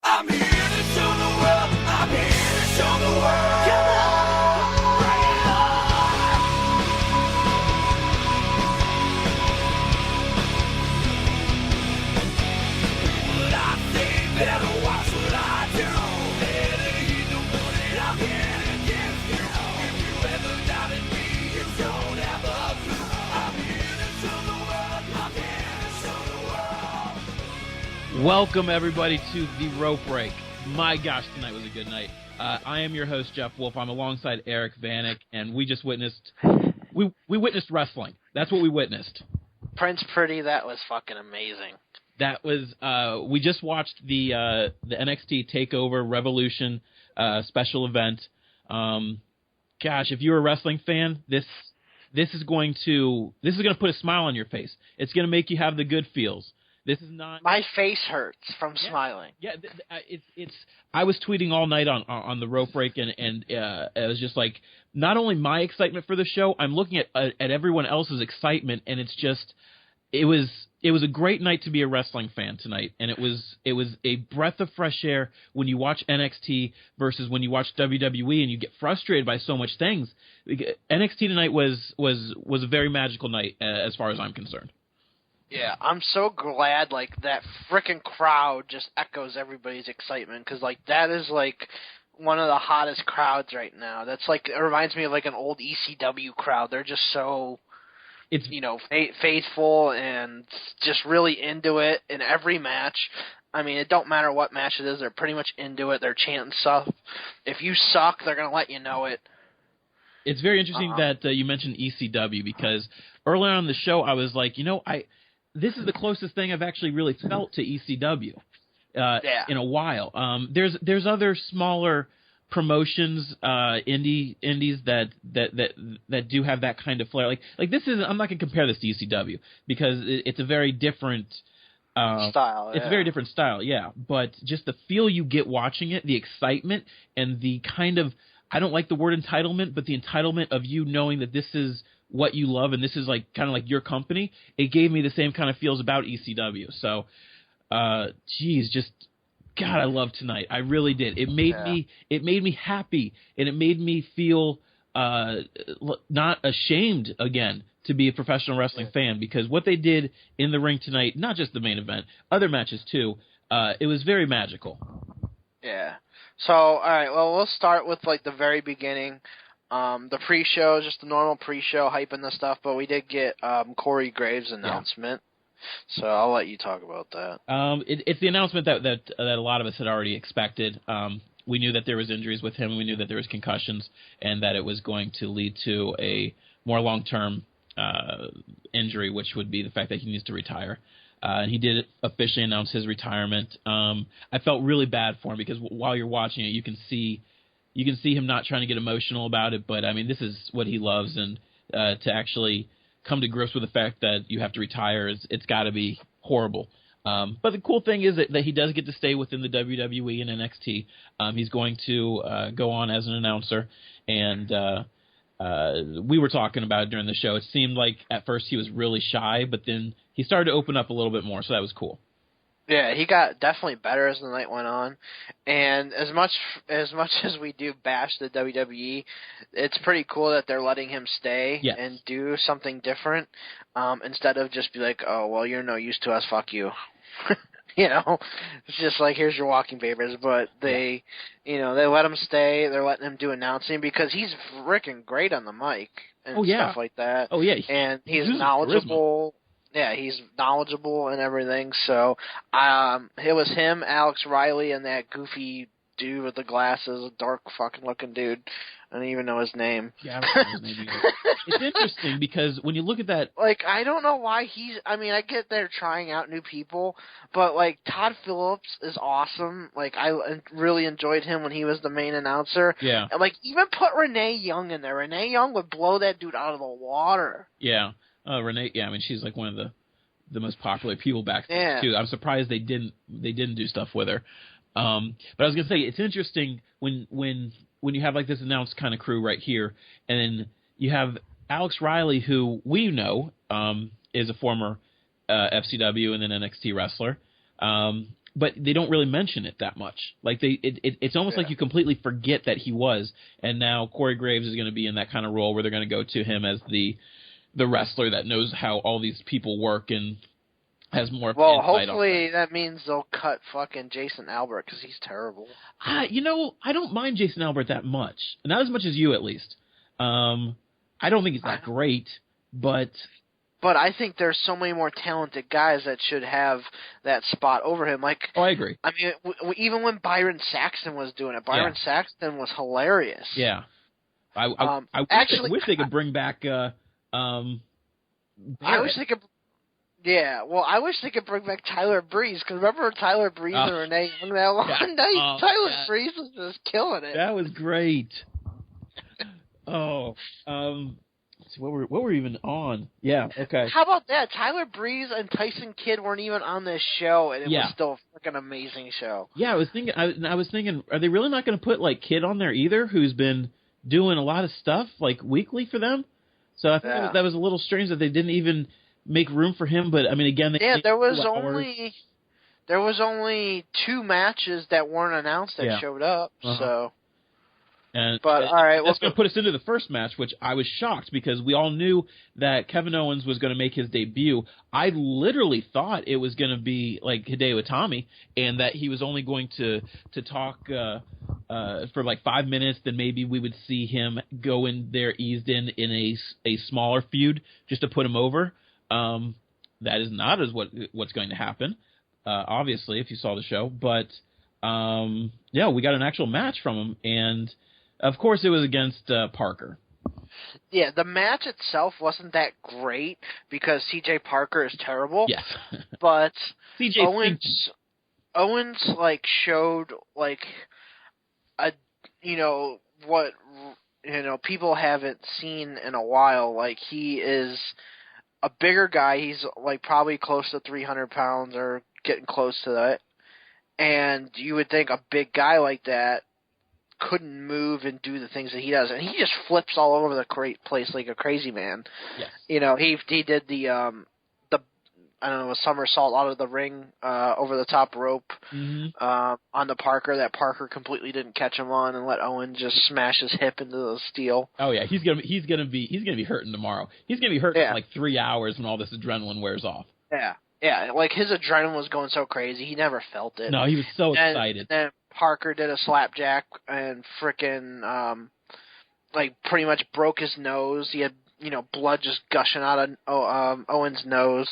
I'm here to show the world. I'm here to show the world. Come on, bring it on. What I say, better watch what I do. Better you know that I'm here against you. If you ever doubted me, you don't have a clue. I'm here to show the world. I'm here to show the world. Welcome, everybody, to The Rope Break. My gosh, tonight was a good night. I am your host, Jeff Wolf. I'm alongside Eric Vanek, and we just witnessed we witnessed wrestling. That's what we witnessed. Prince Pretty, that was fucking amazing. That was we just watched the NXT Takeover Revolution special event. Gosh, if you're a wrestling fan, this is going to put a smile on your face. It's going to make you have the good feels. This is not. My face hurts from smiling. Yeah, it's. I was tweeting all night on the Rope Break, and it was just like not only my excitement for the show. I'm looking at everyone else's excitement, and it's just. It was a great night to be a wrestling fan tonight, and it was a breath of fresh air when you watch NXT versus when you watch WWE, and you get frustrated by so much things. NXT tonight was a very magical night as far as I'm concerned. Yeah, I'm so glad, like, that frickin' crowd just echoes everybody's excitement, because, like, that is, like, one of the hottest crowds right now. That's, like, it reminds me of, like, an old ECW crowd. They're just so, it's faithful and just really into it in every match. I mean, it don't matter what match it is. They're pretty much into it. They're chanting stuff. If you suck, they're going to let you know it. It's very interesting that you mentioned ECW, because earlier on in the show, I was like, this is the closest thing I've actually really felt to ECW in a while. There's other smaller promotions, indies that do have that kind of flair. Like this is, I'm not going to compare this to ECW because it's a very different style. It's a very different style, yeah. But just the feel you get watching it, the excitement, and the kind of, I don't like the word entitlement, but the entitlement of you knowing that this is what you love and this is like kind of like your company, it gave me the same kind of feels about ECW. So, just God, I love tonight. I really did. It made me happy, and it made me feel not ashamed again to be a professional wrestling fan, because what they did in the ring tonight, not just the main event, other matches too, it was very magical. Yeah. So, all right, well, we'll start with, like, the very beginning. The pre-show, just the normal pre-show, hyping the stuff, but we did get Corey Graves' announcement. Yeah. So I'll let you talk about that. It's the announcement that a lot of us had already expected. We knew that there was injuries with him. We knew that there was concussions, and that it was going to lead to a more long-term injury, which would be the fact that he needs to retire. And he did officially announce his retirement. I felt really bad for him because while you're watching it, you can see him not trying to get emotional about it. But I mean, this is what he loves, and to actually come to grips with the fact that you have to retire, it's got to be horrible. But the cool thing is that he does get to stay within the WWE and NXT. He's going to go on as an announcer, and we were talking about it during the show. It seemed like at first he was really shy, but then he started to open up a little bit more, so that was cool. Yeah, he got definitely better as the night went on, and as much as we do bash the WWE, it's pretty cool that they're letting him stay and do something different, instead of just be like, oh, well, you're no use to us, fuck you. It's just like, here's your walking papers, but they let him stay. They're letting him do announcing because he's freaking great on the mic and stuff like that. Oh, yeah. And he's knowledgeable. Charisma. Yeah, he's knowledgeable and everything. So it was him, Alex Riley, and that goofy dude with the glasses, dark fucking looking dude. I don't even know his name. Yeah, I don't know his name either. It's interesting because when you look at that... Like, I don't know why I get they're trying out new people, but, like, Todd Phillips is awesome. Like, I really enjoyed him when he was the main announcer. Yeah. And, like, even put Renee Young in there. Renee Young would blow that dude out of the water. Yeah. Renee, I mean, she's like one of the most popular people back there too. I'm surprised they didn't do stuff with her. But I was gonna say, it's interesting when you have like this announced kind of crew right here, and then you have Alex Riley, who we know is a former FCW and then NXT wrestler. but they don't really mention it that much. Like it's almost like you completely forget that he was. And now Corey Graves is going to be in that kind of role where they're going to go to him as the wrestler that knows how all these people work and has more insight. Well, hopefully that means they'll cut fucking Jason Albert because he's terrible. I don't mind Jason Albert that much. Not as much as you, at least. I don't think he's that great, but I think there's so many more talented guys that should have that spot over him. Like, I agree. I mean, even when Byron Saxton was doing it, Byron Saxton was hilarious. Yeah. I wish they could bring back. I wish they could. Yeah, well, I wish they could bring back Tyler Breeze, because remember Tyler Breeze and Renee Young that one night? Tyler Breeze was just killing it. That was great. What were we even on? Yeah, okay. How about that? Tyler Breeze and Tyson Kidd weren't even on this show, and it was still a freaking amazing show. Yeah, I was thinking, are they really not going to put like Kidd on there either, who's been doing a lot of stuff like weekly for them? So I think that was a little strange that they didn't even make room for him. But I mean, again, there was only 2 matches that weren't announced that showed up. So. But all right, that's going to put us into the first match, which I was shocked because we all knew that Kevin Owens was going to make his debut. I literally thought it was going to be like Hideo Itami, and that he was only going to talk for like 5 minutes. Then maybe we would see him go in there eased in a smaller feud just to put him over. That is not what's going to happen. Obviously, if you saw the show, but we got an actual match from him, and of course, it was against Parker. Yeah, the match itself wasn't that great because C.J. Parker is terrible. Yes, but C.J. Owens like showed like what people haven't seen in a while. Like, he is a bigger guy. He's like probably close to 300 pounds or getting close to that. And you would think a big guy like that couldn't move and do the things that he does, and he just flips all over the place like a crazy man. Yes. He did the a somersault out of the ring over the top rope on the Parker that Parker completely didn't catch him on, and let Owen just smash his hip into the steel. Oh yeah, he's gonna be hurting tomorrow. He's gonna be hurting for like 3 hours when all this adrenaline wears off. Yeah. Yeah, like his adrenaline was going so crazy, he never felt it. No, he was so excited. And then Parker did a slapjack and frickin' like pretty much broke his nose. He had blood just gushing out of Owen's nose.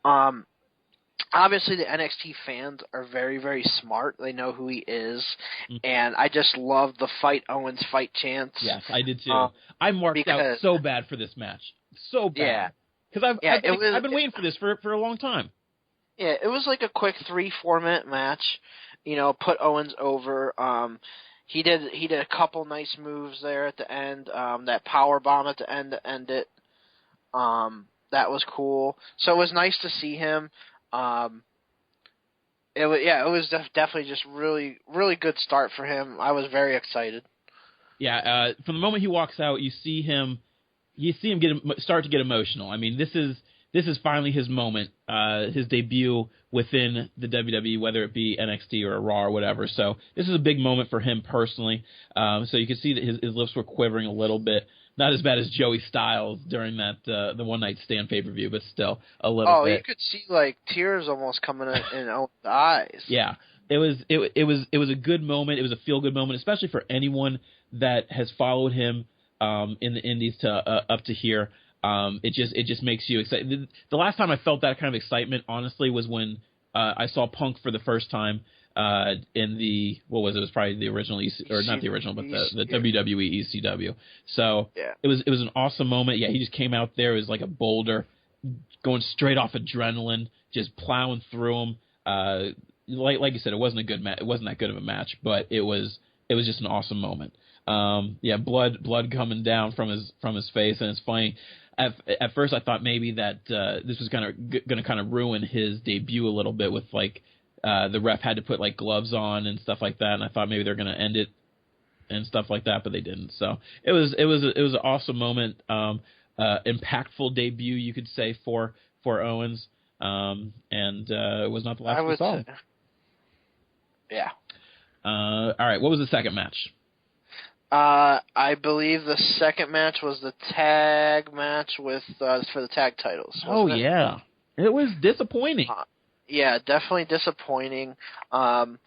Obviously, the NXT fans are very, very smart. They know who he is, and I just love the fight Owens fight chants. Yes, I did too. I marked out so bad for this match, so bad. Yeah. Because I've been waiting for this for a long time. Yeah, it was like a quick 3-4 minute match. Put Owens over. He did a couple nice moves there at the end. That power bomb at the end to end it. That was cool. So it was nice to see him. It was definitely just really, really good start for him. I was very excited. Yeah, from the moment he walks out, you see him start to get emotional. I mean, this is finally his moment, his debut within the WWE, whether it be NXT or Raw or whatever. So this is a big moment for him personally. So you can see that his lips were quivering a little bit. Not as bad as Joey Styles during that the One Night Stand pay-per-view, but still a little bit. Oh, you could see like tears almost coming in Owen's eyes. Yeah, it was a good moment. It was a feel-good moment, especially for anyone that has followed him in the Indies to up to here. It just makes you excited. The last time I felt that kind of excitement, honestly, was when I saw Punk for the first time in the it was probably the original not the original, but the WWE ECW. So it was an awesome moment. Yeah, he just came out there. It was like a boulder, going straight off adrenaline, just plowing through him. Like you said, it wasn't a good match. It wasn't that good of a match, but it was just an awesome moment. Blood coming down from his face, and it's funny. At first, I thought maybe that this was going to kind of ruin his debut a little bit with like the ref had to put like gloves on and stuff like that, and I thought maybe they're going to end it and stuff like that, but they didn't. So it was an awesome moment, impactful debut, you could say, for Owens, and it was not the last we saw him. Yeah. All right, what was the second match? I believe the second match was the tag match with for the tag titles. Oh, It? yeah. It was disappointing. Yeah, definitely disappointing. The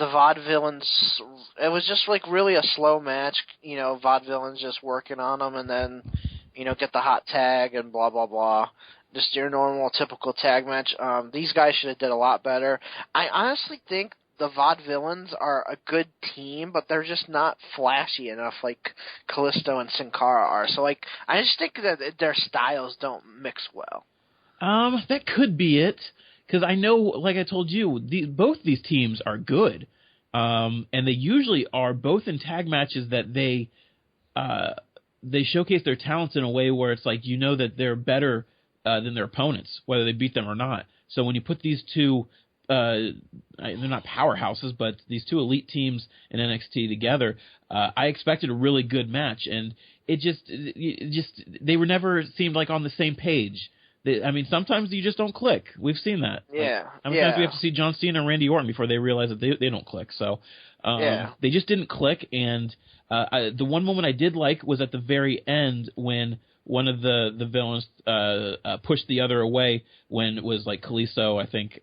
Vaudevillains, it was just like really a slow match. You know, Vaudevillains just working on them and then, you know, get the hot tag and blah, blah, blah. Just your normal, typical tag match. These guys should have did a lot better. I honestly think the Vaudevillains are a good team, but they're just not flashy enough like Kalisto and Sin Cara are. So, like, I just think that their styles don't mix well. That could be it. Because I know, like I told you, both these teams are good. And they usually are both in tag matches that they showcase their talents in a way where it's like you know that they're better than their opponents, whether they beat them or not. So when you put these two, they're not powerhouses, but these two elite teams in NXT together, I expected a really good match. And it just they were never seemed like on the same page. I mean, sometimes you just don't click. We've seen that. Yeah. How many times we have to see John Cena and Randy Orton before they realize that they don't click? So they just didn't click. And the one moment I did like was at the very end when one of the villains pushed the other away when it was like Kalisto, I think,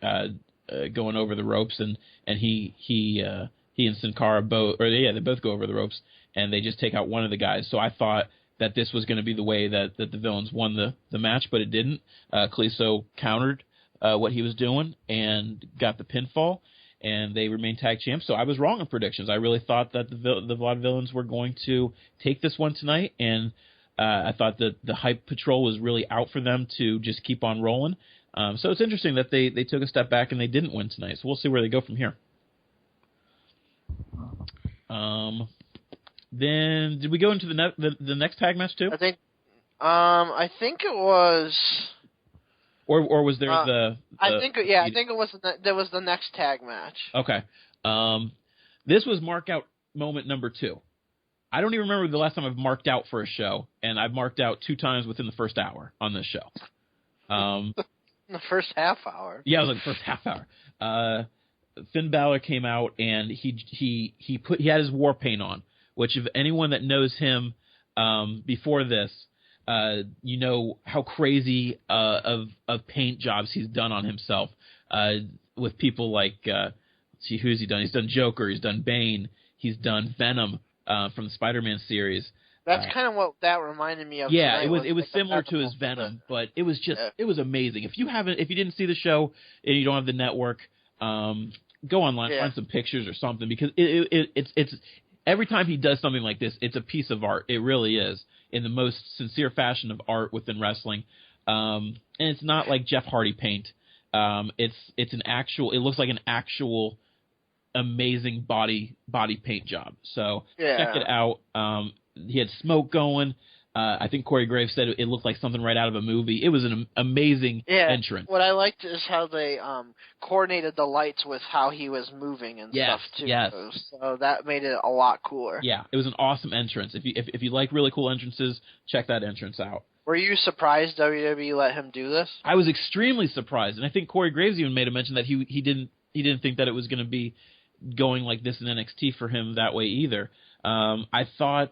going over the ropes, and he and Sin Cara they both go over the ropes, and they just take out one of the guys. So I thought that this was going to be the way that the villains won the match, but it didn't. Kalisto countered what he was doing and got the pinfall, and they remained tag champs. So I was wrong in predictions. I really thought that the Vaudevillains were going to take this one tonight, and I thought that the Hype Patrol was really out for them to just keep on rolling. So it's interesting that they took a step back and they didn't win tonight. So we'll see where they go from here. Then did we go into the next tag match too? I think it was. Or was there I think it was there was the next tag match. Okay. This was mark out moment number 2. I don't even remember the last time I've marked out for a show, and I've marked out 2 times within the first hour on this show. The first half hour. Yeah, it was like the first half hour. Finn Balor came out and he had his war paint on, which if anyone that knows him before this, you know how crazy of paint jobs he's done on himself with people like let's see, who's he done? He's done Joker, he's done Bane, he's done Venom from the Spider-Man series. That's kind of what that reminded me of. Yeah, it was similar to his Venom, but it was just it was amazing. If you didn't see the show and you don't have the network, go online, find some pictures or something, because it's every time he does something like this, it's a piece of art. It really is, in the most sincere fashion of art within wrestling. And it's not like Jeff Hardy paint. It's an actual. It looks like an actual amazing body paint job. So check it out. He had smoke going. I think Corey Graves said it looked like something right out of a movie. It was an amazing entrance. What I liked is how they coordinated the lights with how he was moving and stuff too. Yes. So that made it a lot cooler. Yeah, it was an awesome entrance. If you like really cool entrances, check that entrance out. Were you surprised WWE let him do this? I was extremely surprised, and I think Corey Graves even made a mention that he didn't think that it was going to be going like this in NXT for him that way either. I thought,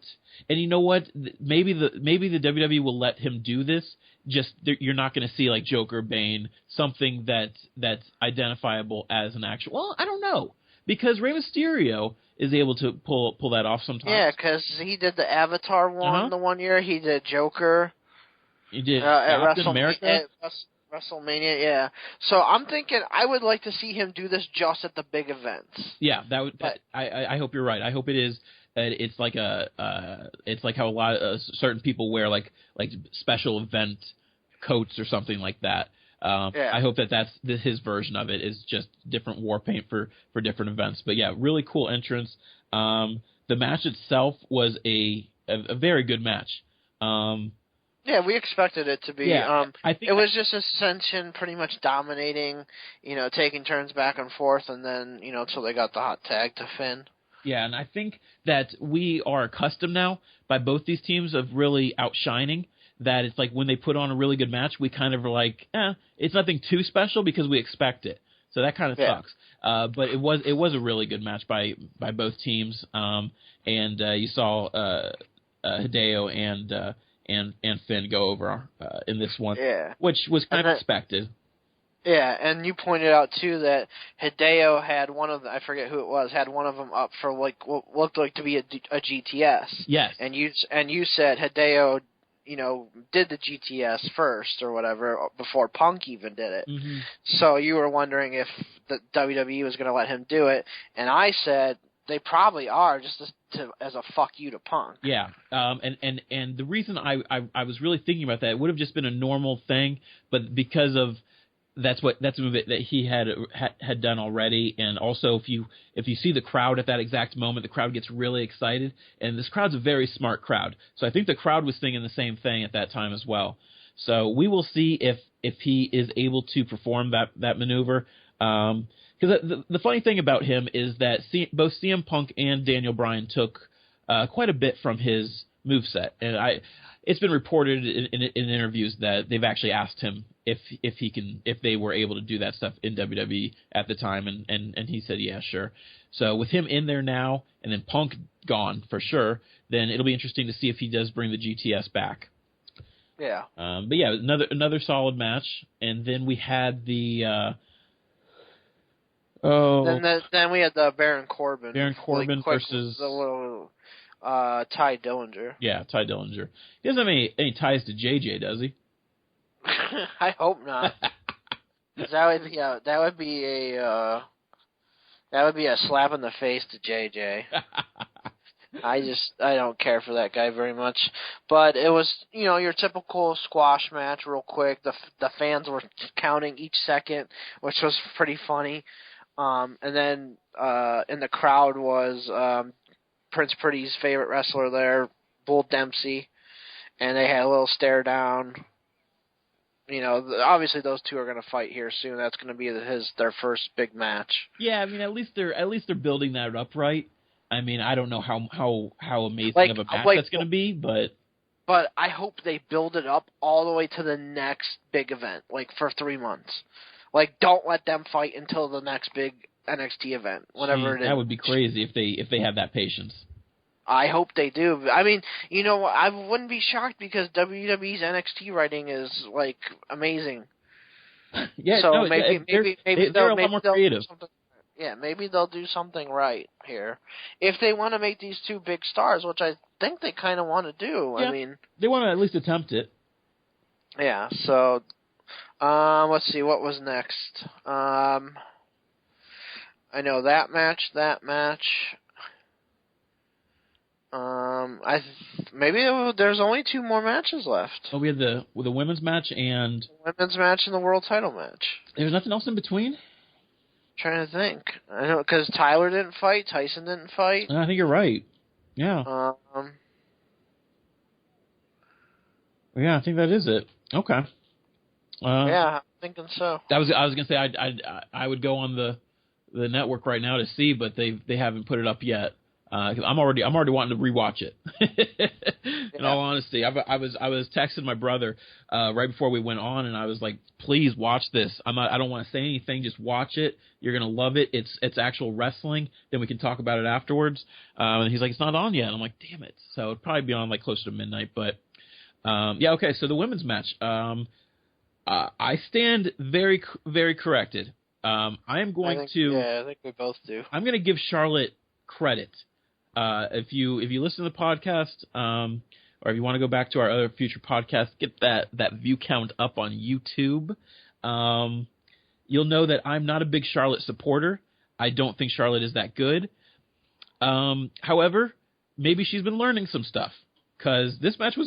and you know what? Maybe the WWE will let him do this. Just you're not going to see like Joker, Bane, something that's identifiable as an actual. Well, I don't know, because Rey Mysterio is able to pull that off sometimes. Yeah, because he did the Avatar one the one year. He did Joker. He did at America. WrestleMania, yeah. So I'm thinking I would like to see him do this just at the big events. Yeah, that would. I hope you're right. I hope it is. It's like it's like how a lot of certain people wear like special event coats or something like that. I hope that's his version of it is just different war paint for different events. But yeah, really cool entrance. The match itself was a very good match. Yeah, we expected it to be. Yeah, I think it was just Ascension pretty much dominating, taking turns back and forth, and then, until they got the hot tag to Finn. Yeah, and I think that we are accustomed now by both these teams of really outshining, that it's like when they put on a really good match, we kind of are like, it's nothing too special because we expect it. So that kind of Yeah. sucks. But it was a really good match by both teams. And you saw Hideo and Finn go over in this one, Yeah. which was kind of expected. Yeah, and you pointed out too that Hideo had one of I forget who it was, had one of them up for like what looked like to be a GTS. Yes. And you said Hideo, did the GTS first or whatever before Punk even did it. Mm-hmm. So you were wondering if the WWE was going to let him do it, and I said they probably are, just as a fuck you to Punk. Yeah, and the reason I was really thinking about that, it would have just been a normal thing, but because of that's a move that he had done already, and also if you see the crowd at that exact moment, the crowd gets really excited, and this crowd's a very smart crowd, so I think the crowd was thinking the same thing at that time as well. So we will see if he is able to perform that maneuver. Because the funny thing about him is that both CM Punk and Daniel Bryan took quite a bit from his moveset, and it's been reported in interviews that they've actually asked him if they were able to do that stuff in WWE at the time, and he said yeah, sure. So with him in there now, and then Punk gone for sure, then it'll be interesting to see if he does bring the GTS back. Yeah. But yeah, another solid match, and then we had the. Then we had the Baron Corbin. Versus the little Ty Dillinger. Yeah, Ty Dillinger. He doesn't have any ties to JJ, does he? I hope not. That would be a slap in the face to JJ. I don't care for that guy very much. But it was, your typical squash match, real quick. The fans were counting each second, which was pretty funny. And then in the crowd was Prince Pretty's favorite wrestler there, Bull Dempsey, and they had a little stare down. Obviously those two are going to fight here soon. That's going to be their first big match. Yeah, I mean at least they're building that up right. I mean, I don't know how amazing of a match that's going to be, but I hope they build it up all the way to the next big event, like for 3 months. Like, don't let them fight until the next big NXT event, whatever it is. That would be crazy if they have that patience. I hope they do. I mean, I wouldn't be shocked because WWE's NXT writing is like amazing. Yeah, so no, maybe they're a lot more creative. Yeah, maybe they'll do something right here if they want to make these two big stars, which I think they kind of want to do. Yeah, I mean, they want to at least attempt it. Yeah. So, let's see what was next. I know that match. Maybe there's only 2 more matches left. Oh, we had the women's match and women's match and the world title match. There's nothing else in between. Trying to think. I know because Tyler didn't fight, Tyson didn't fight. I think you're right. Yeah. Yeah, I think that is it. Okay. Yeah, I'm thinking so. I was gonna say I would go on the network right now to see, but they haven't put it up yet. Cause I'm already wanting to rewatch it. In all honesty, I was texting my brother right before we went on, and I was like, "Please watch this. I don't want to say anything. Just watch it. You're gonna love it. It's actual wrestling. Then we can talk about it afterwards." And he's like, "It's not on yet." And I'm like, "Damn it!" So it'd probably be on like closer to midnight. But yeah, okay. So the women's match. I stand very very corrected. I am going to. Yeah, I think we both do. I'm going to give Charlotte credit. If you listen to the podcast, or if you want to go back to our other future podcasts, get that view count up on YouTube. You'll know that I'm not a big Charlotte supporter. I don't think Charlotte is that good. However, maybe she's been learning some stuff because this match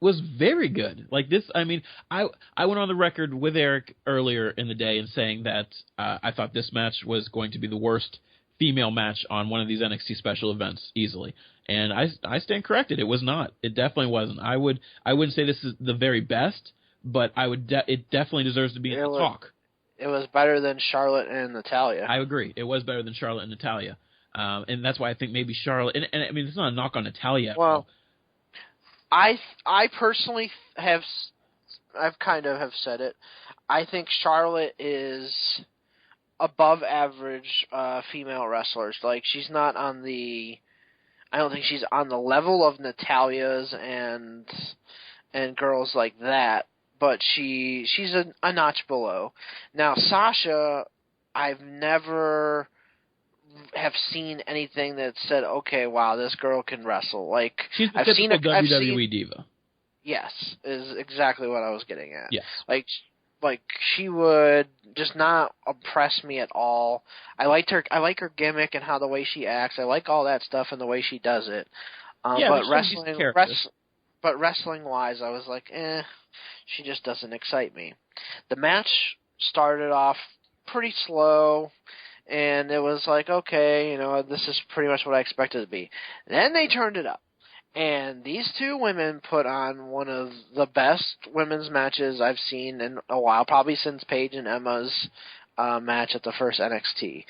was very good. Like this, I mean, I went on the record with Eric earlier in the day and saying that I thought this match was going to be the worst female match on one of these NXT special events easily, and I stand corrected. It was not. It definitely wasn't. I wouldn't say this is the very best, but it definitely deserves to be in the talk. It was better than Charlotte and Natalya. I agree. It was better than Charlotte and Natalya, and that's why I think maybe Charlotte. And I mean, it's not a knock on Natalya. Well, I personally have kind of said it. I think Charlotte is above average female wrestlers. Like, she's not on the. I don't think she's on the level of Natalia's and girls like that, but she's a notch below. Now Sasha, I've never have seen anything that said, okay, wow, this girl can wrestle. Like, she's the I've seen typical WWE diva. Yes, is exactly what I was getting at. Yes. Like she would just not impress me at all. I like her gimmick and how the way she acts. I like all that stuff and the way she does it. But wrestling wise, I was like, she just doesn't excite me. The match started off pretty slow, and it was like, okay, you know, this is pretty much what I expected it to be. Then they turned it up. And these two women put on one of the best women's matches I've seen in a while, probably since Paige and Emma's match at the first NXT.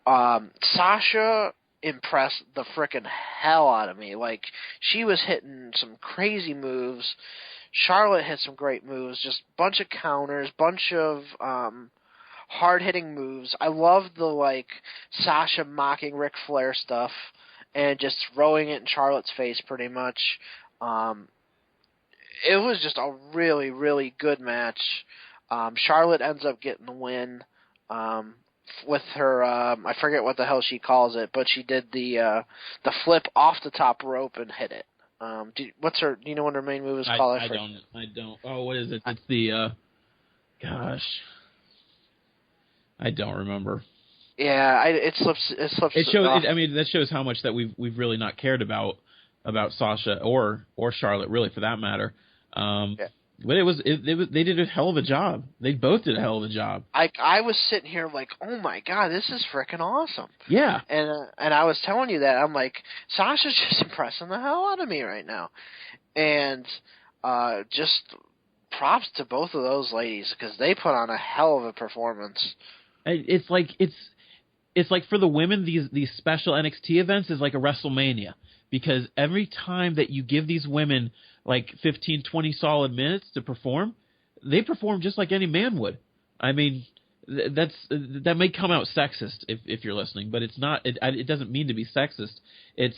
Sasha impressed the frickin' hell out of me. Like, she was hitting some crazy moves. Charlotte hit some great moves, just bunch of counters, bunch of hard-hitting moves. I love the, like, Sasha mocking Ric Flair stuff and just throwing it in Charlotte's face pretty much. It was just a really, really good match. Charlotte ends up getting the win with her, I forget what the hell she calls it, but she did the flip off the top rope and hit it. Do you know what her main move is called? I don't. Oh, what is it? It's the, gosh. I don't remember. Yeah, it slips. It shows. I mean, that shows how much that we've really not cared about Sasha or Charlotte, really, for that matter. Yeah. But it was they did a hell of a job. They both did a hell of a job. I was sitting here like, oh my god, this is freaking awesome. Yeah. And I was telling you that I'm like, Sasha's just impressing the hell out of me right now, and just props to both of those ladies because they put on a hell of a performance. It's like for the women, these special NXT events is like a WrestleMania, because every time that you give these women like 15, 20 solid minutes to perform, they perform just like any man would. I mean, that may come out sexist if you're listening, but it's not. It doesn't mean to be sexist. It's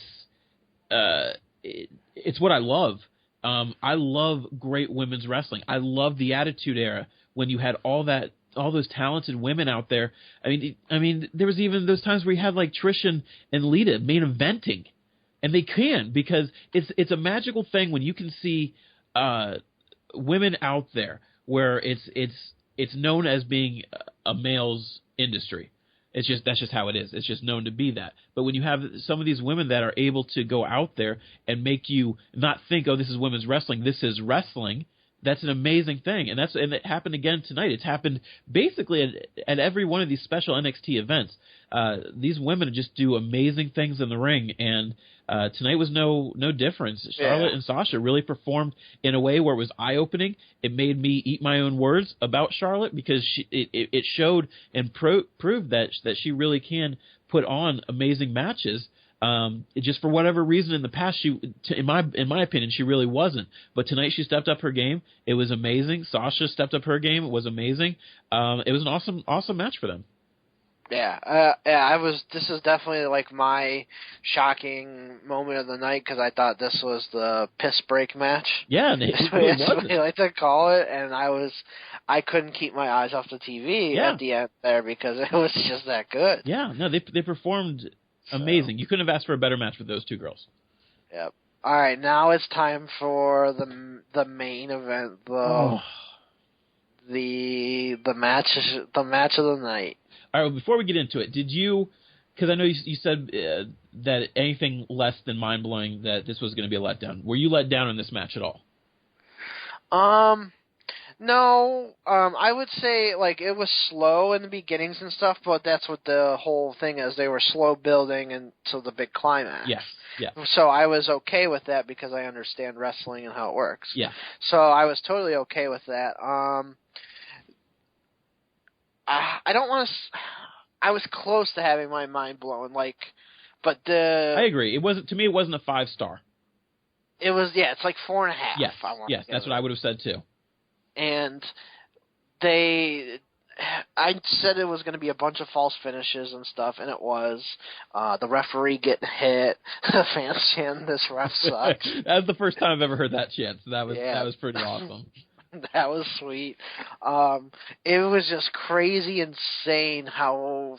what I love. I love great women's wrestling. I love the Attitude Era when you had all those talented women out there. I mean, there was even those times where you had like Trish and Lita main eventing, and they can, because it's a magical thing when you can see women out there where it's known as being a male's industry. That's just how it is. It's just known to be that. But when you have some of these women that are able to go out there and make you not think, oh, this is women's wrestling, this is wrestling, that's an amazing thing. And it happened again tonight. It's happened basically at every one of these special NXT events. These women just do amazing things in the ring, and tonight was no difference. Charlotte and Sasha really performed in a way where it was eye-opening. It made me eat my own words about Charlotte, because it showed and proved that she really can put on amazing matches. Just for whatever reason in the past, in my opinion, she really wasn't. But tonight she stepped up her game. It was amazing. Sasha stepped up her game. It was amazing. It was an awesome match for them. Yeah, this is definitely like my shocking moment of the night, because I thought this was the piss break match. Yeah, that's what I like to call it, and I couldn't keep my eyes off the TV at the end there, because it was just that good. Yeah, no, they performed amazing. You couldn't have asked for a better match with those two girls. Yep. All right, now it's time for the main event, though. The match of the night. All right, well, before we get into it, did you, because I know you said that anything less than mind-blowing, that this was going to be a letdown. Were you let down in this match at all? No. I would say, like, it was slow in the beginnings and stuff, but that's what the whole thing is. They were slow building until the big climax. Yes. Yeah. So I was okay with that, because I understand wrestling and how it works. Yeah. So I was totally okay with that. I don't want to. I was close to having my mind blown, but I agree. It wasn't, to me. It wasn't a 5-star. It was, it's like 4.5. Yes, that's what I would have said too. And I said it was going to be a bunch of false finishes and stuff, and it was. The referee getting hit, the fans chanting, "This ref sucks." That was the first time I've ever heard that chant. So that was pretty awesome. That was sweet. It was just crazy, insane how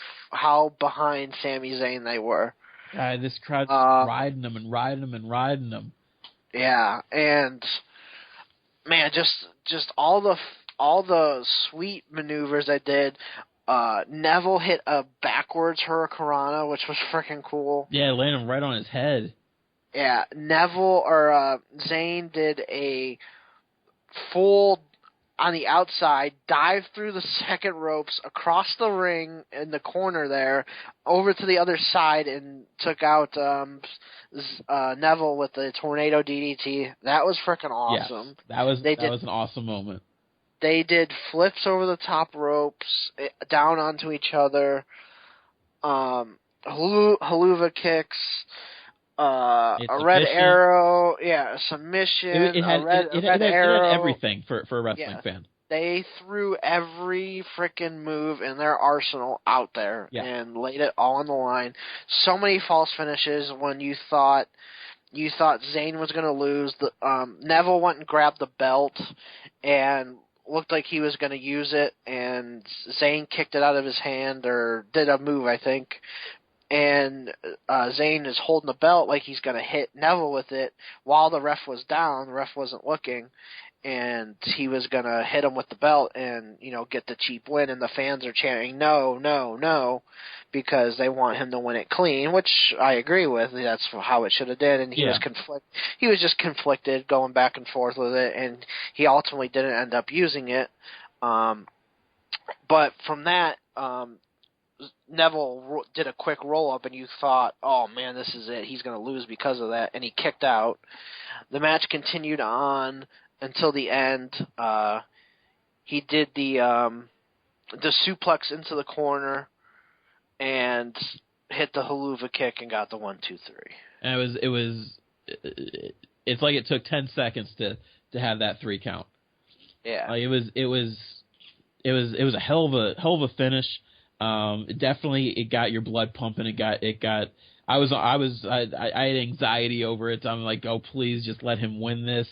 behind Sami Zayn they were. This crowd's riding them and riding them and riding them. Yeah, and man, just all the sweet maneuvers they did. Neville hit a backwards Hurricanrana, which was freaking cool. Yeah, landing right on his head. Yeah, Zayn did a full on the outside, dive through the second ropes, across the ring in the corner there, over to the other side, and took out Neville with the tornado DDT. That was freaking awesome. Yes, that was an awesome moment. They did flips over the top ropes, down onto each other, haluva kicks, a red arrow, a submission, it had arrow. everything for a wrestling fan. They threw every freaking move in their arsenal out there and laid it all on the line. So many false finishes when you thought Zayn was going to lose. Neville went and grabbed the belt and looked like he was going to use it, and Zayn kicked it out of his hand or did a move, I think. And Zayn is holding the belt like he's going to hit Neville with it while the ref was down. The ref wasn't looking, and he was going to hit him with the belt and, get the cheap win. And the fans are chanting, "No, no, no," because they want him to win it clean, which I agree with. That's how it should have did. And he was just conflicted, going back and forth with it, and he ultimately didn't end up using it. But from that, Neville did a quick roll-up, and you thought, oh, man, this is it. He's going to lose because of that, and he kicked out. The match continued on until the end. He did the suplex into the corner and hit the haluva kick and got the 1-2-3. And it's like it took 10 seconds to have that 3 count. Yeah. It was a hell of a finish. It got your blood pumping. I had anxiety over it. I'm like, oh, please just let him win this.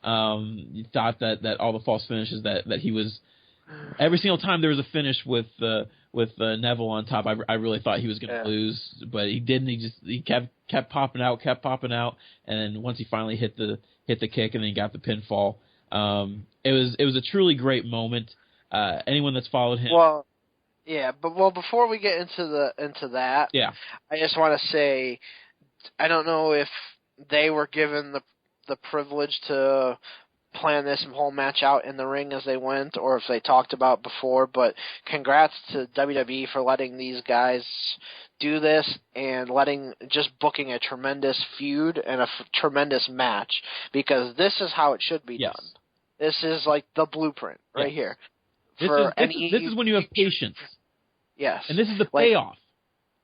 You thought that all the false finishes that he was, every single time there was a finish with Neville on top, I really thought he was going to lose, but he didn't. He kept popping out, and then once he finally hit the kick and then he got the pinfall, it was a truly great moment. Anyone that's followed him. Well, yeah, but before we get into that, I just want to say, I don't know if they were given the privilege to plan this whole match out in the ring as they went, or if they talked about before, but congrats to WWE for letting these guys do this and booking a tremendous feud and a tremendous match, because this is how it should be done. This is like the blueprint right here. This is when you have patience. Yes. And this is the payoff.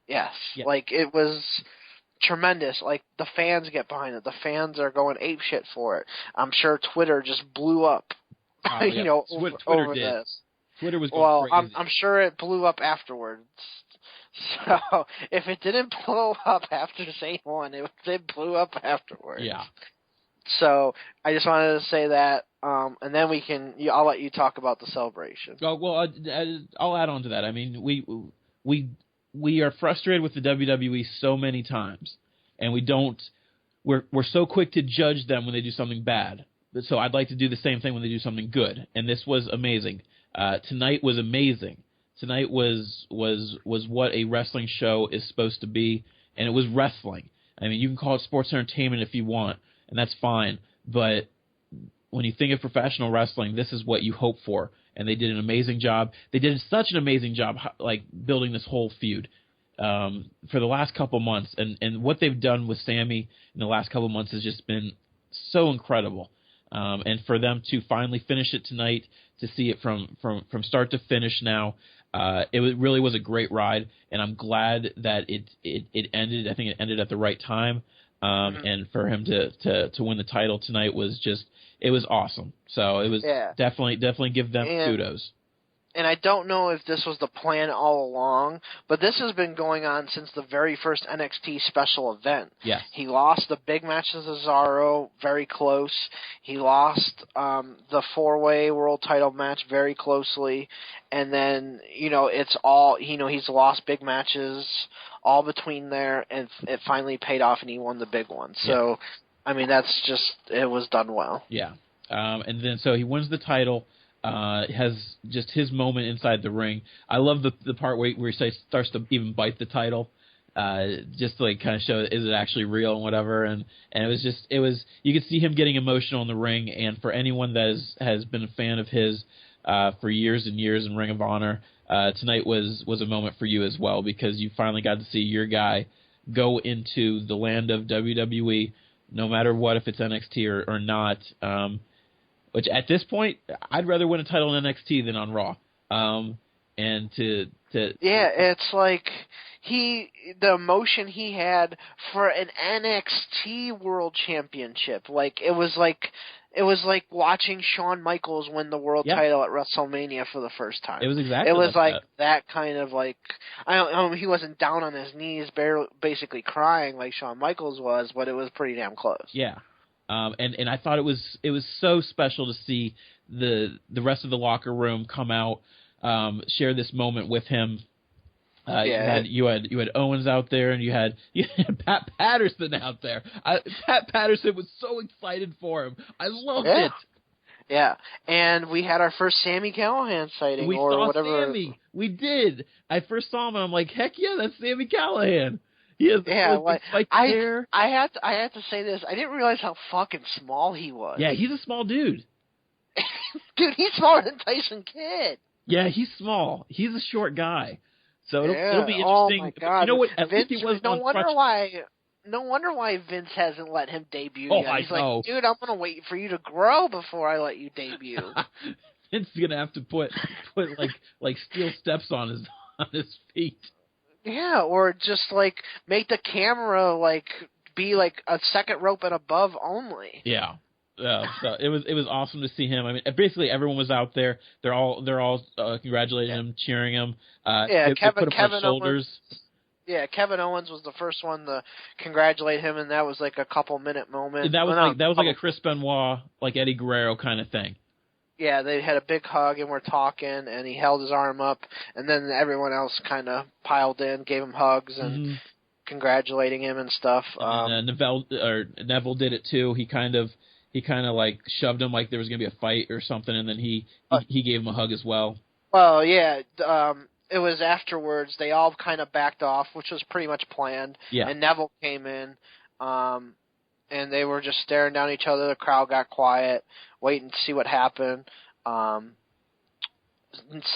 Yes. Like, it was tremendous. Like, the fans get behind it. The fans are going apeshit for it. I'm sure Twitter just blew up, Twitter over did. this. Twitter was going crazy. I'm sure it blew up afterwards. So, if it didn't blow up after Zayn won, it blew up afterwards. Yeah. So, I just wanted to say that, and then I'll let you talk about the celebration. Oh, well, I'll add on to that. I mean, we are frustrated with the WWE so many times, and we're so quick to judge them when they do something bad. So I'd like to do the same thing when they do something good, and this was amazing. Tonight was amazing. Tonight was what a wrestling show is supposed to be, and it was wrestling. I mean, you can call it sports entertainment if you want, and that's fine, but when you think of professional wrestling, this is what you hope for, and they did an amazing job. They did such an amazing job, like, building this whole feud for the last couple months, and what they've done with Sami in the last couple months has just been so incredible. And for them to finally finish it tonight, to see it from start to finish now, really was a great ride, and I'm glad that it ended. I think it ended at the right time. And for him to win the title tonight was it was awesome. So it was definitely give them kudos. and I don't know if this was the plan all along, but this has been going on since the very first NXT special event. Yes. He lost the big match to Cesaro, very close. He lost the 4-way world title match very closely, and then, it's all, he's lost big matches all between there, and it finally paid off, and he won the big one. So, I mean, that's just, it was done well. Yeah. And then so he wins the title. Has just his moment inside the ring. I love the part where he starts to even bite the title, just to like kind of show is it actually real and whatever. And it was you could see him getting emotional in the ring. And for anyone that has been a fan of his for years and years in Ring of Honor, tonight was a moment for you as well, because you finally got to see your guy go into the land of WWE, no matter what, if it's NXT or not. Which at this point, I'd rather win a title in NXT than on Raw. And it's like the emotion he had for an NXT World Championship. Like it was like watching Shawn Michaels win the world title at WrestleMania for the first time. It was exactly. It was like that kind of like he wasn't down on his knees, basically crying like Shawn Michaels was, but it was pretty damn close. Yeah. And I thought it was so special to see the rest of the locker room come out, share this moment with him. You had Owens out there, and you had Pat Patterson out there. Pat Patterson was so excited for him. I loved it. Yeah, and we had our first Sami Callihan sighting. We or saw whatever. Sammy. We did. I first saw him, and I'm like, heck yeah, that's Sami Callihan. He has hair. I had to say this. I didn't realize how fucking small he was. Yeah, he's a small dude. Dude, he's smaller than Tyson Kidd. Yeah, he's small. He's a short guy. So it'll be interesting. Oh my God. You know what? At Vince, least he was no on wonder crutch. why. No wonder why Vince hasn't let him debut yet. He's know. like, dude, I'm gonna wait for you to grow before I let you debut. Vince is gonna have to put like steel steps on his feet. Yeah, or just like make the camera like be like a second rope and above only. Yeah. So it was awesome to see him. I mean, basically everyone was out there. They're all congratulating him, cheering him. They put him on shoulders. Kevin Owens was the first one to congratulate him, and that was like a couple-minute moment. That was like a Chris Benoit, like Eddie Guerrero kind of thing. Yeah, they had a big hug and were talking, and he held his arm up, and then everyone else kind of piled in, gave him hugs and congratulating him and stuff. And Neville did it too. He kind of like shoved him like there was gonna be a fight or something, and then he gave him a hug as well. Well, yeah, it was afterwards. They all kind of backed off, which was pretty much planned. Yeah. And Neville came in, and they were just staring down at each other. The crowd got quiet, waiting to see what happened.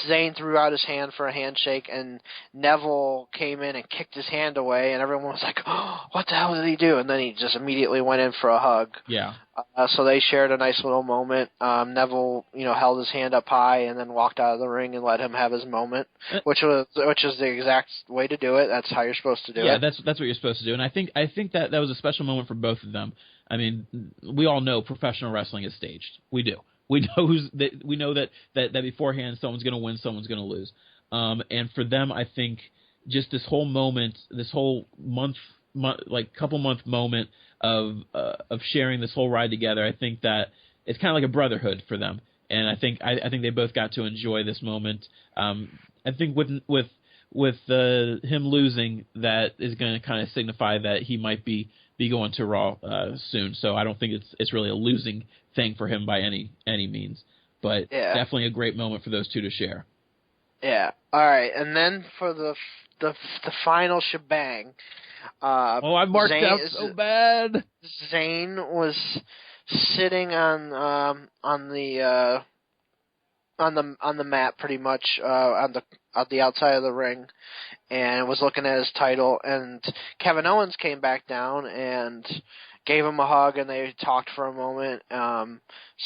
Zayn threw out his hand for a handshake, and Neville came in and kicked his hand away, and everyone was like, oh, what the hell did he do? And then he just immediately went in for a hug. Yeah. So they shared a nice little moment. Neville, held his hand up high and then walked out of the ring and let him have his moment, which is the exact way to do it. That's how you're supposed to do it. Yeah, that's what you're supposed to do. And I think that was a special moment for both of them. I mean, we all know professional wrestling is staged. We do. We know that beforehand someone's going to win, someone's going to lose. And for them, I think just this whole moment, this whole couple month moment of sharing this whole ride together, I think that it's kind of like a brotherhood for them. And I think they both got to enjoy this moment. I think with him losing, that is going to kind of signify that he might be going to Raw soon. So I don't think it's really a losing thing for him by any means. But definitely a great moment for those two to share. Yeah. All right. And then for the final shebang. I marked out so bad. Zayn was sitting on the mat pretty much on the outside of the ring, and was looking at his title, and Kevin Owens came back down and gave him a hug, and they talked for a moment,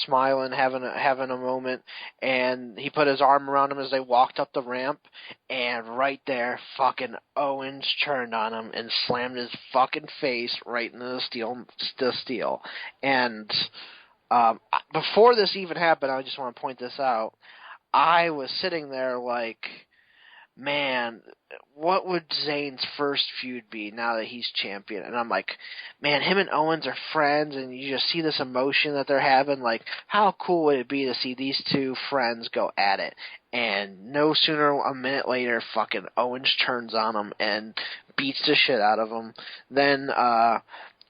smiling, having a moment, and he put his arm around him as they walked up the ramp, and right there, fucking Owens turned on him and slammed his fucking face right into the steel. And before this even happened, I just want to point this out. I was sitting there like, man, what would Zayn's first feud be now that he's champion? And I'm like, man, him and Owens are friends, and you just see this emotion that they're having. Like, how cool would it be to see these two friends go at it? And no sooner, a minute later, fucking Owens turns on him and beats the shit out of him. Then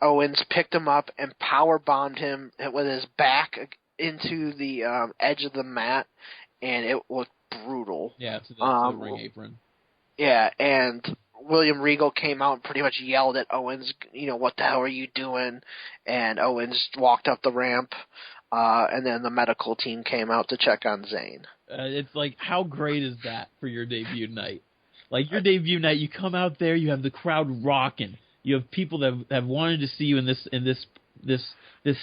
Owens picked him up and power bombed him with his back into the edge of the mat, and it looked brutal. Yeah, to the ring apron. Yeah, and William Regal came out and pretty much yelled at Owens, what the hell are you doing? And Owens walked up the ramp, and then the medical team came out to check on Zayn. It's like, how great is that for your debut night? Like, your debut night, you come out there, you have the crowd rocking. You have people that have wanted to see you in this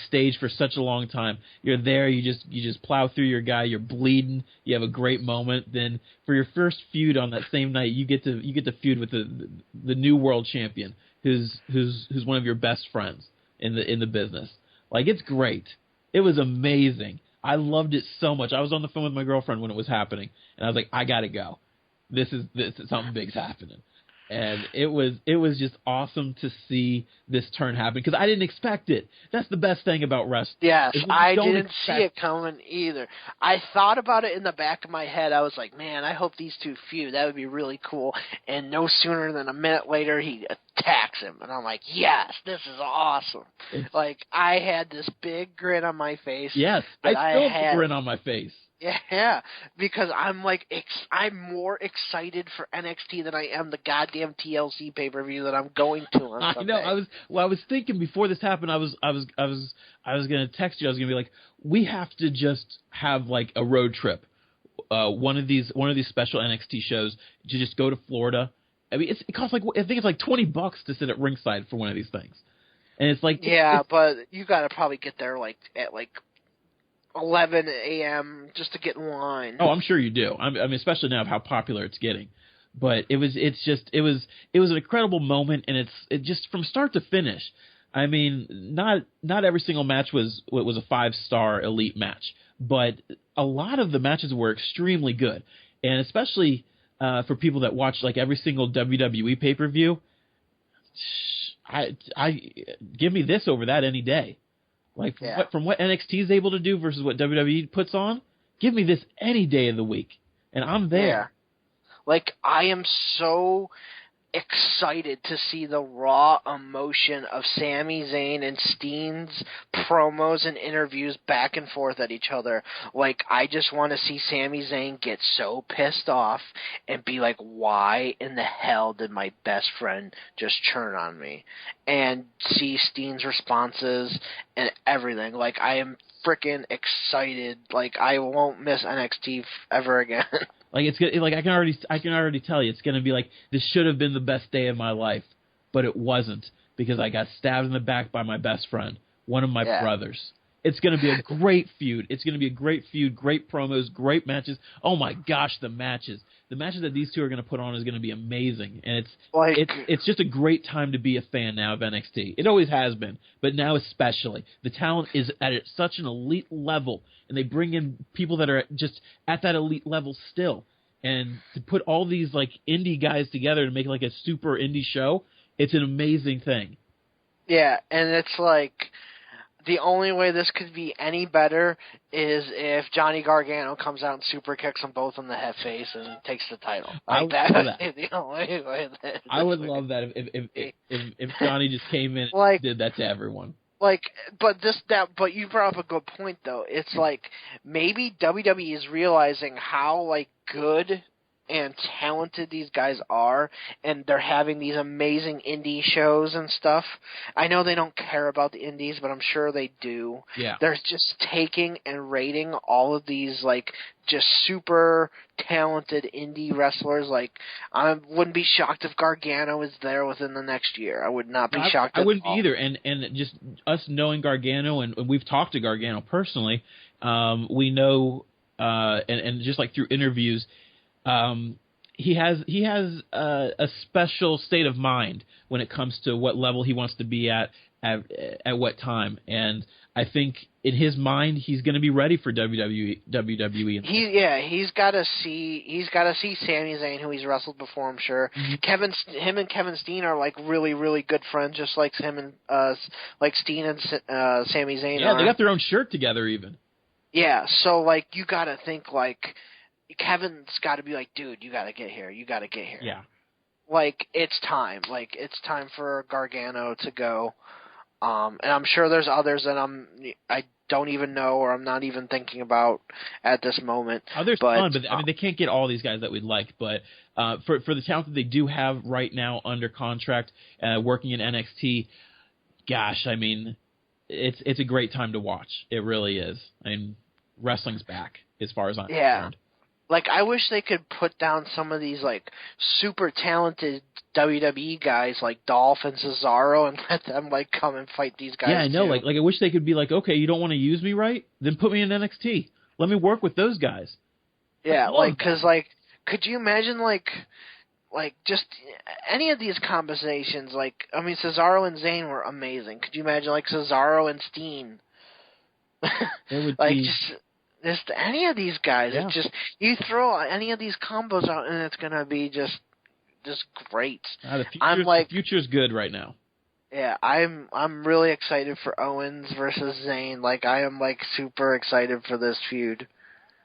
stage for such a long time. You're there, you just plow through your guy, you're bleeding, you have a great moment. Then for your first feud on that same night, you get to feud with the new world champion, who's one of your best friends in the business. Like, it's great. It was amazing. I loved it so much. I was on the phone with my girlfriend when it was happening, and I was like, I gotta go. This is something big's happening. And it was just awesome to see this turn happen, because I didn't expect it. That's the best thing about wrestling. Yes, I didn't see it coming either. I thought about it in the back of my head. I was like, man, I hope these two feud. That would be really cool. And no sooner than a minute later, he attacks him. And I'm like, yes, this is awesome. Like, I had this big grin on my face. Yes, I still have a grin on my face. Yeah, because I'm like, I'm more excited for NXT than I am the goddamn TLC pay-per-view that I'm going to on Sunday. I know. I was thinking before this happened. I was gonna text you. I was gonna be like, we have to just have like a road trip, one of these special NXT shows to just go to Florida. I mean, it costs like, I think it's like $20 to sit at ringside for one of these things, and it's like, but you gotta probably get there like at like 11 a.m. just to get in line. Oh, I'm sure you do. I mean, especially now of how popular it's getting. But it was an incredible moment, and it just from start to finish. I mean, not every single match was a 5-star elite match, but a lot of the matches were extremely good, and especially for people that watch like every single WWE pay-per-view. I give me this over that any day. Like, from what NXT is able to do versus what WWE puts on, give me this any day of the week, and I'm there. Yeah. Like, I am so excited to see the raw emotion of Sami Zayn and Steen's promos and interviews back and forth at each other. Like, I just want to see Sami Zayn get so pissed off and be like, why in the hell did my best friend just turn on me? And see Steen's responses and everything. Like, I am freaking excited. Like, I won't miss NXT ever again. Like, it's good. Like, I can already tell you, it's going to be like, this should have been the best day of my life, but it wasn't, because I got stabbed in the back by my best friend, one of my brothers. It's going to be a great feud. It's going to be a great feud, great promos, great matches. Oh my gosh, the matches that these two are going to put on is going to be amazing, and it's just a great time to be a fan now of NXT. It always has been, but now especially. The talent is at such an elite level, and they bring in people that are just at that elite level still. And to put all these like indie guys together to make like a super indie show, it's an amazing thing. Yeah, and it's like, the only way this could be any better is if Johnny Gargano comes out and super kicks them both in the head face and takes the title. Like, that is the only way. I would love that if Johnny just came in and did that to everyone. Like, but you brought up a good point though. It's like, maybe WWE is realizing how like good and talented these guys are, and they're having these amazing indie shows and stuff. I know they don't care about the indies, but I'm sure they do. Yeah. They're just taking and rating all of these, like, just super talented indie wrestlers. Like, I wouldn't be shocked if Gargano is there within the next year. I would not be shocked at all. I wouldn't be either. And just us knowing Gargano, and we've talked to Gargano personally, we know, and just like through interviews, he has a special state of mind when it comes to what level he wants to be at what time, and I think in his mind he's going to be ready for WWE. He's got to see Sami Zayn, who he's wrestled before, I'm sure. Mm-hmm. Him and Kevin Steen are like really, really good friends, just like him and like Steen and Sami Zayn. Yeah, they got their own shirt together even. Yeah, so like you got to think like Kevin's got to be like, dude, you got to get here. You got to get here. Yeah. Like it's time. Like it's time for Gargano to go. And I'm sure there's others that I don't even know or I'm not even thinking about at this moment. Oh, there's fun, but I mean they can't get all these guys that we'd like. But for the talent that they do have right now under contract, working in NXT, gosh, I mean, it's a great time to watch. It really is. I mean, wrestling's back as far as I'm concerned. Like, I wish they could put down some of these, like, super talented WWE guys like Dolph and Cesaro and let them, like, come and fight these guys. Yeah, I know. Too. Like I wish they could be like, okay, you don't want to use me, right? Then put me in NXT. Let me work with those guys. Yeah, like, because, like, could you imagine, like, just any of these conversations? Like, I mean, Cesaro and Zayn were amazing. Could you imagine, like, Cesaro and Steen? It would like, be... Just any of these guys. Yeah. It's just you throw any of these combos out, and it's gonna be just great. The future's good right now. Yeah, I'm really excited for Owens versus Zayn. Like I am like super excited for this feud.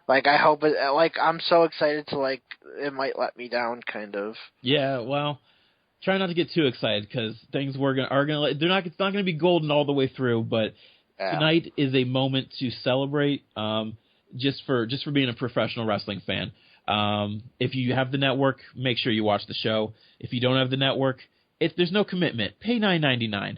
Like I hope it. Like I'm so excited to like it might let me down kind of. Yeah, well, try not to get too excited because things are gonna they're not it's not gonna be golden all the way through, but tonight is a moment to celebrate. Just for being a professional wrestling fan. If you have the network, make sure you watch the show. If you don't have the network, there's no commitment. Pay $9.99.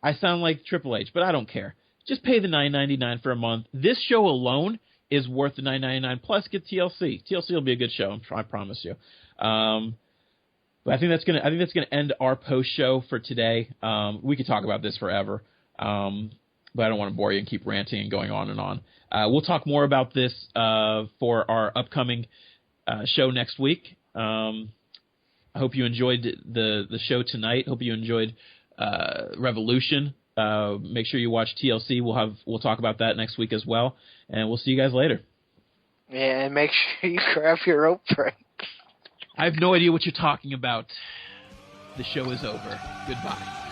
I sound like Triple H, but I don't care. Just pay the $9.99 for a month. This show alone is worth the $9.99. Plus, get TLC. TLC will be a good show. I promise you. But I think that's gonna end our post show for today. We could talk about this forever. But I don't want to bore you and keep ranting and going on and on. We'll talk more about this for our upcoming show next week. I hope you enjoyed the show tonight. Hope you enjoyed Revolution. Make sure you watch TLC. We'll talk about that next week as well. And we'll see you guys later. Yeah, and make sure you grab your rope break. I have no idea what you're talking about. The show is over. Goodbye.